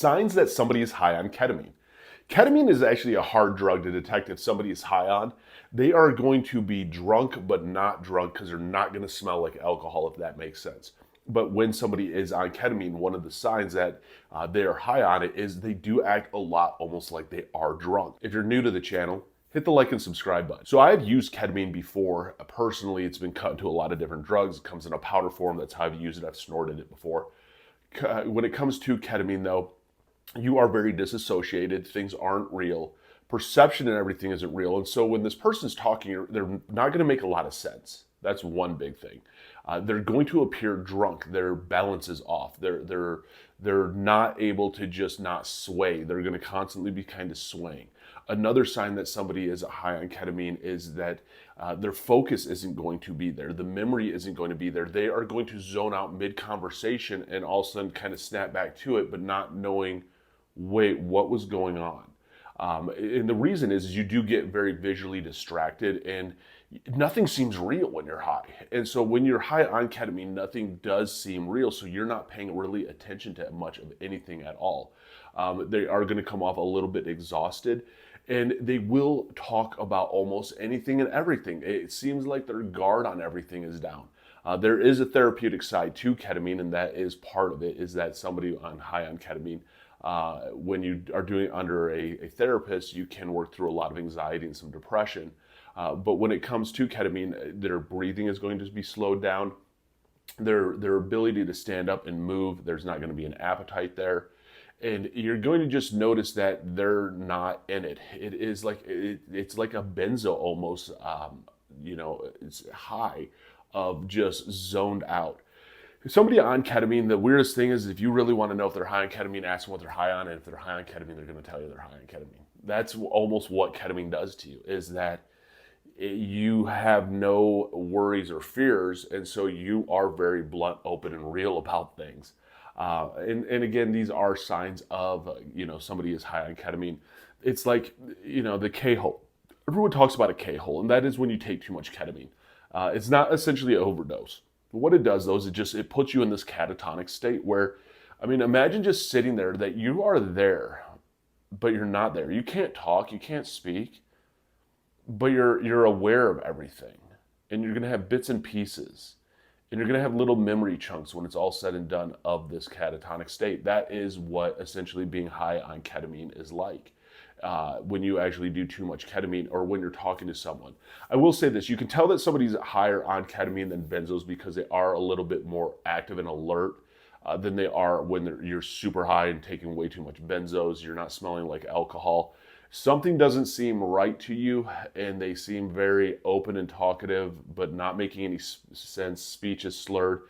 Signs that somebody is high on ketamine. Ketamine is actually a hard drug to detect if somebody is high on. They are going to be drunk, but not drunk because they're not going to smell like alcohol, if that makes sense. But when somebody is on ketamine, one of the signs that they are high on it is they do act a lot almost like they are drunk. If you're new to the channel, hit the like and subscribe button. So I've used ketamine before. Personally, it's been cut into a lot of different drugs. It comes in a powder form. That's how I've used it. I've snorted it before. When it comes to ketamine, though, you are very disassociated. Things aren't real. Perception and everything isn't real. And so when this person's talking, they're not going to make a lot of sense. That's one big thing. They're going to appear drunk. Their balance is off. They're not able to just not sway. They're going to constantly be kind of swaying. Another sign that somebody is high on ketamine is that their focus isn't going to be there. The memory isn't going to be there. They are going to zone out mid-conversation and all of a sudden kind of snap back to it, but not knowing, wait, what was going on? And the reason is you do get very visually distracted and nothing seems real when you're high. And so when you're high on ketamine, nothing does seem real. So you're not paying really attention to much of anything at all. They are going to come off a little bit exhausted and they will talk about almost anything and everything. It seems like their guard on everything is down. There is a therapeutic side to ketamine, and that is part of it, is that somebody high on ketamine, when you are doing it under a therapist, you can work through a lot of anxiety and some depression. But when it comes to ketamine, their breathing is going to be slowed down. Their ability to stand up and move, there's not going to be an appetite there. And you're going to just notice that they're not in it. It is like, it's like a benzo almost, it's high of just zoned out. Somebody on ketamine, the weirdest thing is if you really want to know if they're high on ketamine, ask them what they're high on. And if they're high on ketamine, they're going to tell you they're high on ketamine. That's almost what ketamine does to you, is that you have no worries or fears. And so you are very blunt, open, and real about things. And again, these are signs of, somebody is high on ketamine. It's like, the K-hole. Everyone talks about a K-hole, and that is when you take too much ketamine. It's not essentially an overdose. But what it does, though, is it puts you in this catatonic state where, imagine just sitting there, that you are there, but you're not there. You can't talk, you can't speak, but you're aware of everything. And you're going to have bits and pieces. And you're going to have little memory chunks when it's all said and done of this catatonic state. That is what essentially being high on ketamine is like. When you actually do too much ketamine or when you're talking to someone. I will say this, you can tell that somebody's higher on ketamine than benzos because they are a little bit more active and alert than they are when you're super high and taking way too much benzos. You're not smelling like alcohol. Something doesn't seem right to you and they seem very open and talkative but not making any sense. Speech is slurred.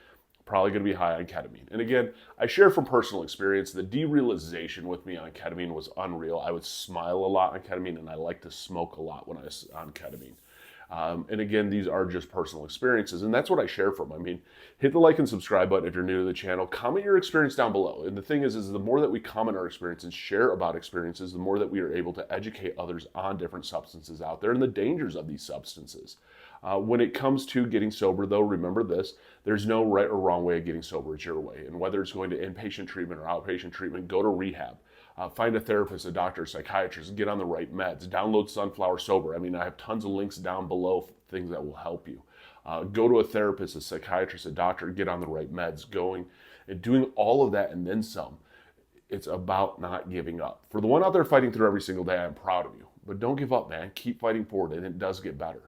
Probably going to be high on ketamine. And again, I share from personal experience, the derealization with me on ketamine was unreal. I would smile a lot on ketamine and I like to smoke a lot when I was on ketamine. And again, these are just personal experiences, and that's what I share from. Hit the like and subscribe button if you're new to the channel. Comment your experience down below. And the thing is the more that we comment our experience and share about experiences, the more that we are able to educate others on different substances out there and the dangers of these substances. When it comes to getting sober, though, remember this, there's no right or wrong way of getting sober. It's your way. And whether it's going to inpatient treatment or outpatient treatment, go to rehab. Find a therapist, a doctor, a psychiatrist, get on the right meds. Download Sunflower Sober. I have tons of links down below, things that will help you. Go to a therapist, a psychiatrist, a doctor, get on the right meds, going and doing all of that and then some. It's about not giving up. For the one out there fighting through every single day, I'm proud of you. But don't give up, man. Keep fighting forward, and it does get better.